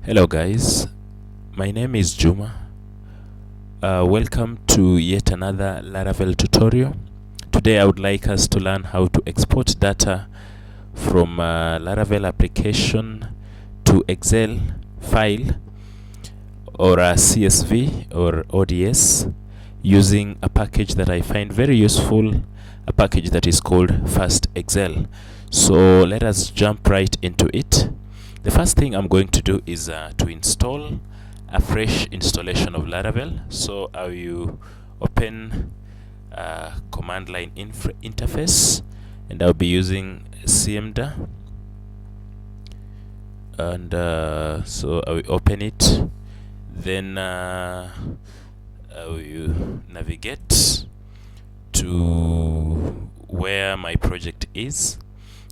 Hello guys, my name is Juma. Welcome to yet another Laravel tutorial. Today I would like us to learn how to export data from a Laravel application to Excel file or a CSV or ODS using a package that I find very useful, a package that is called FastExcel. So let us jump right into it. The first thing I'm going to do is to install a fresh installation of Laravel. So I will open command line interface, and I'll be using cmda, and so I will open it. Then I will navigate to where my project is,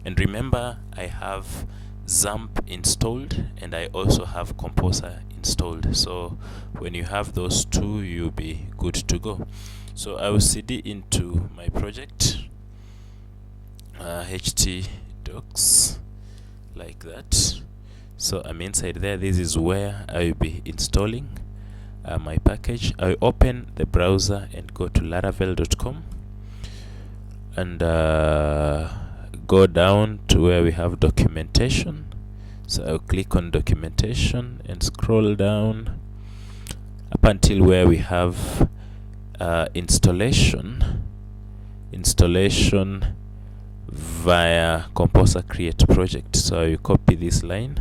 and remember I have XAMPP installed and I also have Composer installed. So when you have those two, you'll be good to go. So I will cd into my project, ht docs, like that. So I'm inside there. This is where I will be installing my package. I will open the browser and go to laravel.com and go down to where we have documentation. So I'll click on documentation and scroll down up until where we have installation via Composer create project. So I will copy this line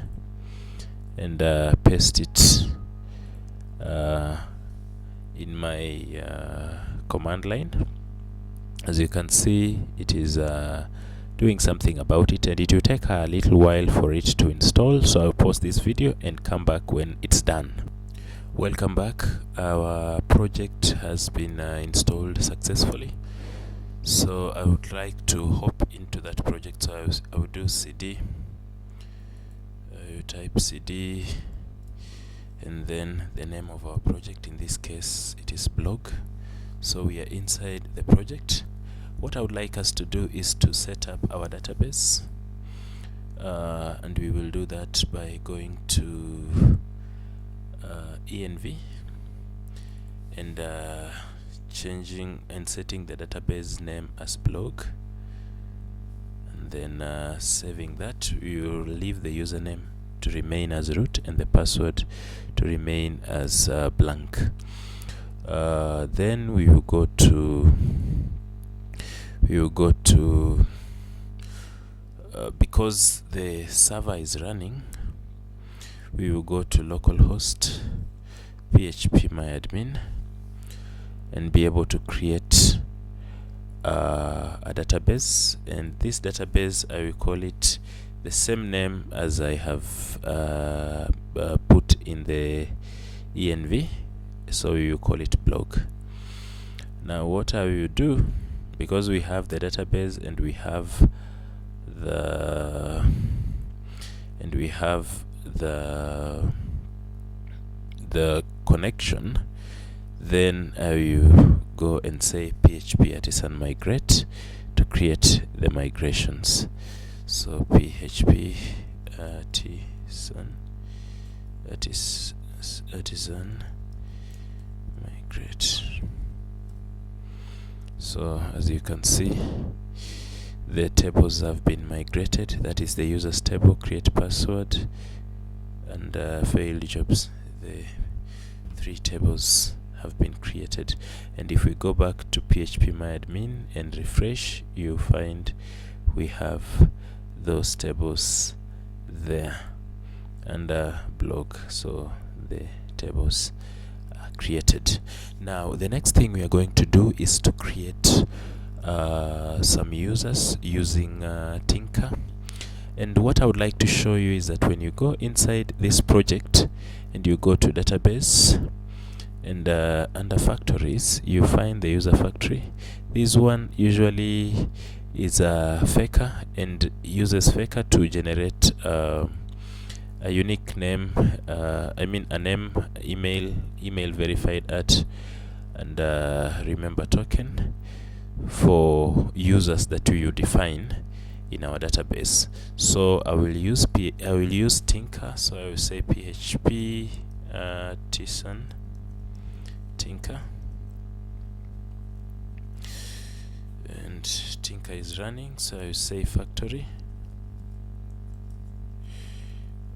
and paste it in my command line. As you can see, it is doing something about it, and it will take a little while for it to install. So I'll pause this video and come back when it's done. Welcome back. Our project has been installed successfully. So I would like to hop into that project. So I will do cd, I will type cd, and then the name of our project. In this case it is blog. So we are inside the project. What I would like us to do is to set up our database, and we will do that by going to env and changing and setting the database name as blog, and then saving that. We will leave the username to remain as root and the password to remain as blank. Then we will go to because the server is running, we will go to localhost phpMyAdmin and be able to create a database. And this database, I will call it the same name as I have put in the env, so we will call it blog. Now what I will do, because we have the database and we have the connection, then I will go and say php artisan migrate to create the migrations. So php artisan migrate. So as you can see, the tables have been migrated. That is the users table, create password, and failed jobs. The three tables have been created. And if we go back to phpMyAdmin and refresh, you find we have those tables there, and blog. So the tables created. Now the next thing we are going to do is to create some users using Tinker. And what I would like to show you is that when you go inside this project and you go to database and under factories, you find the user factory. This one usually is a faker and uses faker to generate a unique name, a name, email verified at, and remember token for users that you define in our database. So I will use Tinker. So I will say PHP Tinker, and Tinker is running. So I will say factory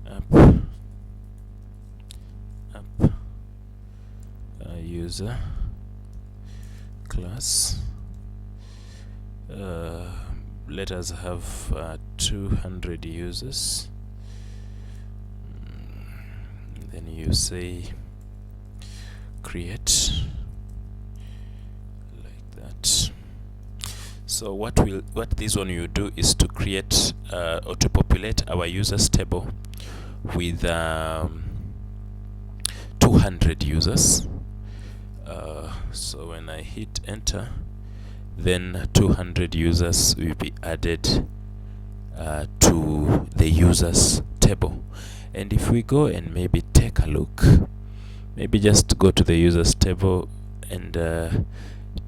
app user class. Let us have 200 users. Then you say create, like that. So what this one you do is to create or to populate our users table with 200 users. So when I hit enter, then 200 users will be added to the users table. And if we go and maybe take a look, maybe just go to the users table and to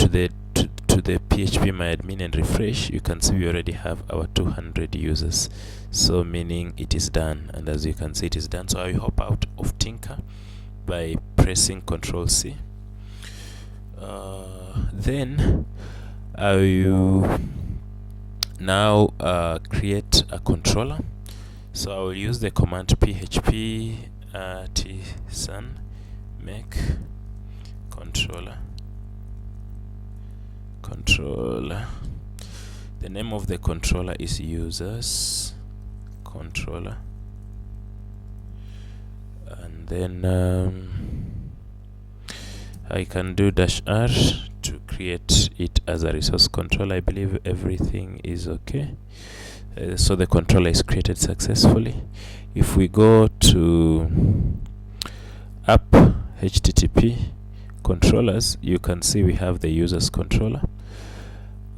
the PHP myadmin and refresh, you can see we already have our 200 users. So meaning it is done, and as you can see it is done. So I will hop out of Tinker by pressing Ctrl+C. Then I will now create a controller. So I will use the command php tsn make controller. The name of the controller is users controller, and then I can do -r to create it as a resource controller. I believe everything is okay. So the controller is created successfully. If we go to app http controllers, you can see we have the users controller.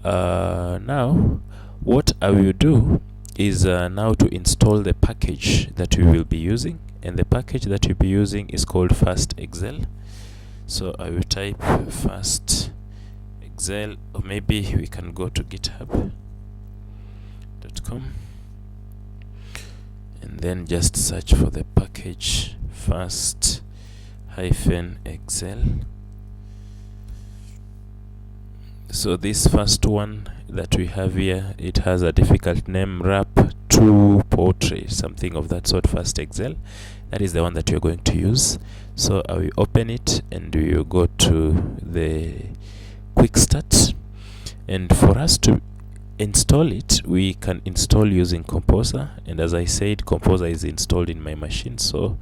Now what I will do is now to install the package that we will be using, and the package that we'll be using is called FastExcel. So I will type FastExcel, or maybe we can go to github.com and then just search for the package fast-excel. So this first one that we have here, it has a difficult name, wrap2 portrait, something of that sort. FastExcel, that is the one that we're going to use. So I will open it and we will go to the quick start, and for us to install it, we can install using Composer, and as I said, Composer is installed in my machine. So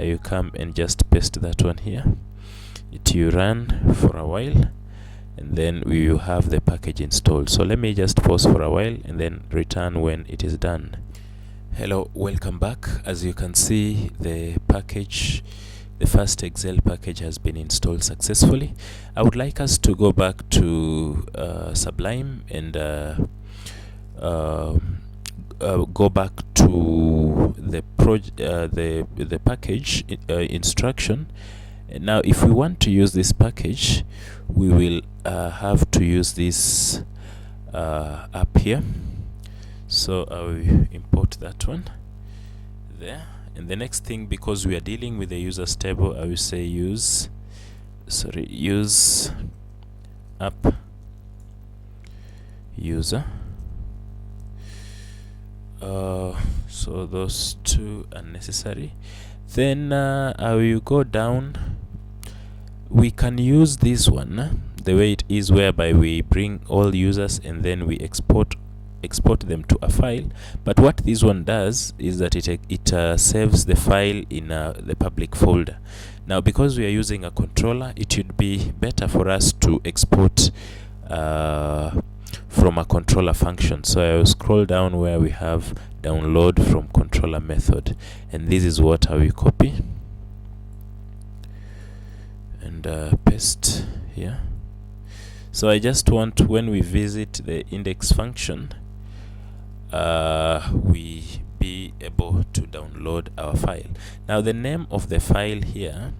you come and just paste that one here. It will run for a while, and then we will have the package installed. So let me just pause for a while and then return when it is done. Hello, welcome back. As you can see, the FastExcel package has been installed successfully. I would like us to go back to Sublime and go back to the package instruction. And now if we want to use this package, we will have to use this up here. So I will import that one there. And the next thing, because we are dealing with the users table, I will say use app user. So those two are necessary. Then I will go down. We can use this one the way it is, whereby we bring all users and then we export them to a file. But what this one does is that it saves the file in the public folder. Now because we are using a controller, it would be better for us to export from a controller function. So I will scroll down where we have download from controller method, and this is what I will copy and paste here. So I just want, when we visit the index function, we be able to download our file. Now the name of the file here,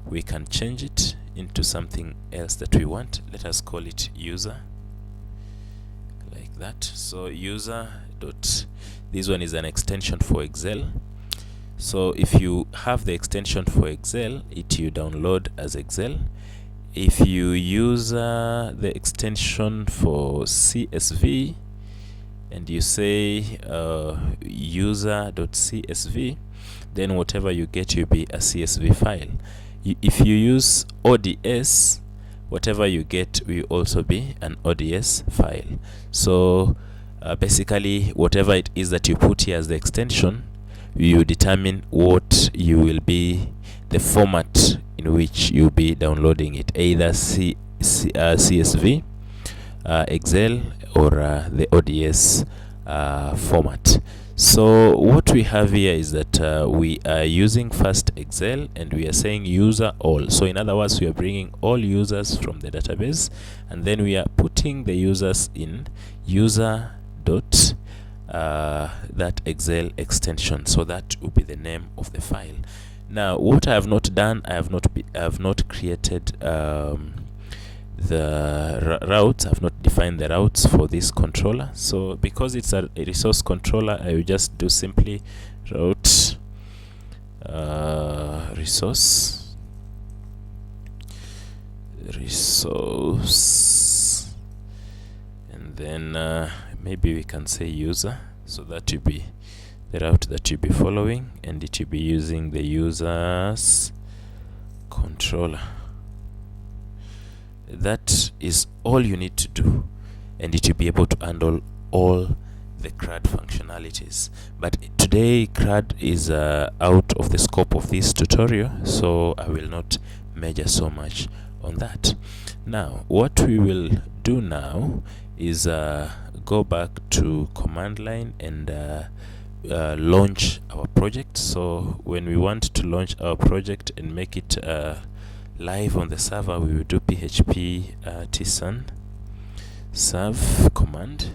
we can change it into something else that we want. Let us call it user, like like that. So user dot, this one is an extension for Excel. So if you have the extension for Excel, it you download as Excel. If you use the extension for CSV and you say user.csv, then whatever you get will be a CSV file. If you use ODS, whatever you get will also be an ODS file. So basically, whatever it is that you put here as the extension, you determine what you will be the format in which you'll be downloading it, either CSV, Excel, or the ODS format. So what we have here is that we are using FastExcel and we are saying user all. So in other words, we are bringing all users from the database, and then we are putting the users in user dot that Excel extension. So that will be the name of the file. Now what I have not done, I have not created the routes. I've not defined the routes for this controller. So because it's a resource controller, I will just do simply route resource, and then maybe we can say user. So that will be the route that you'll be following, and it will be using the users controller. That is all you need to do, and it will be able to handle all the CRUD functionalities. But today CRUD is out of the scope of this tutorial, so I will not major so much on that. Now what we will do now is go back to command line and launch our project. So when we want to launch our project and make it live on the server, we will do php tsun serve command,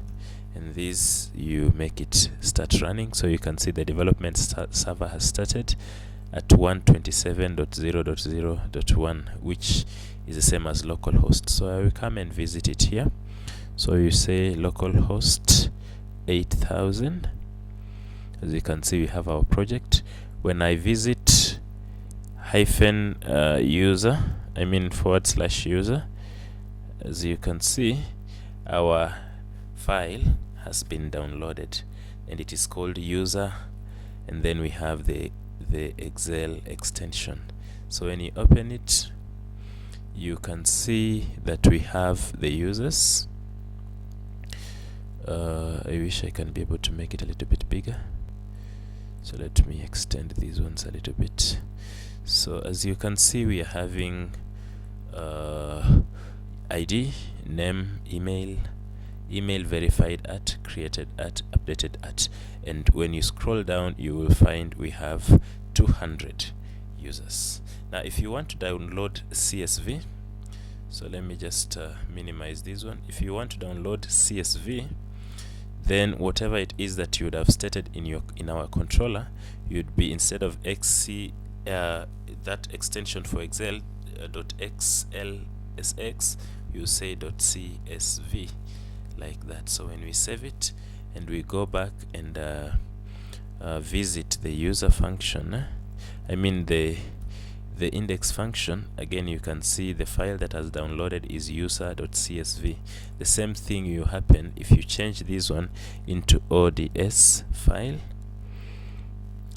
and this you make it start running. So you can see the development server has started at 127.0.0.1, which is the same as localhost. So I will come and visit it here. So you say localhost 8000. As you can see, we have our project. When I visit hyphen user, I mean /user, as you can see, our file has been downloaded and it is called user, and then we have the Excel extension. So when you open it, you can see that we have the users. I wish I can be able to make it a little bit bigger, so let me extend these ones a little bit. So as you can see, we are having ID, name, email verified at, created at, updated at, and when you scroll down you will find we have 200 users. Now if you want to download CSV, so let me just minimize this one. If you want to download CSV, then whatever it is that you would have stated in our controller, you'd be, instead of that extension for Excel .xlsx, you say .csv, like that. So when we save it and we go back and visit the user function, I mean the index function, again you can see the file that has downloaded is user.csv. The same thing will happen if you change this one into ODS file.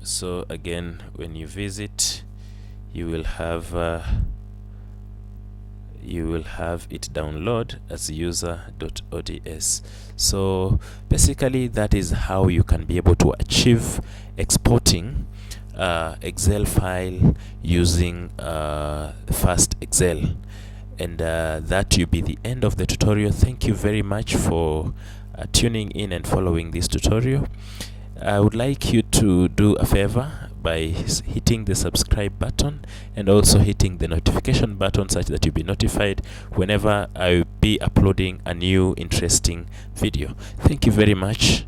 So again, when you visit, you will have it download as user.ods. So basically that is how you can be able to achieve exporting Excel file using FastExcel. And that will be the end of the tutorial. Thank you very much for tuning in and following this tutorial. I would like you to do a favor by hitting the subscribe button and also hitting the notification button, such that you'll be notified whenever I will be uploading a new interesting video. Thank you very much.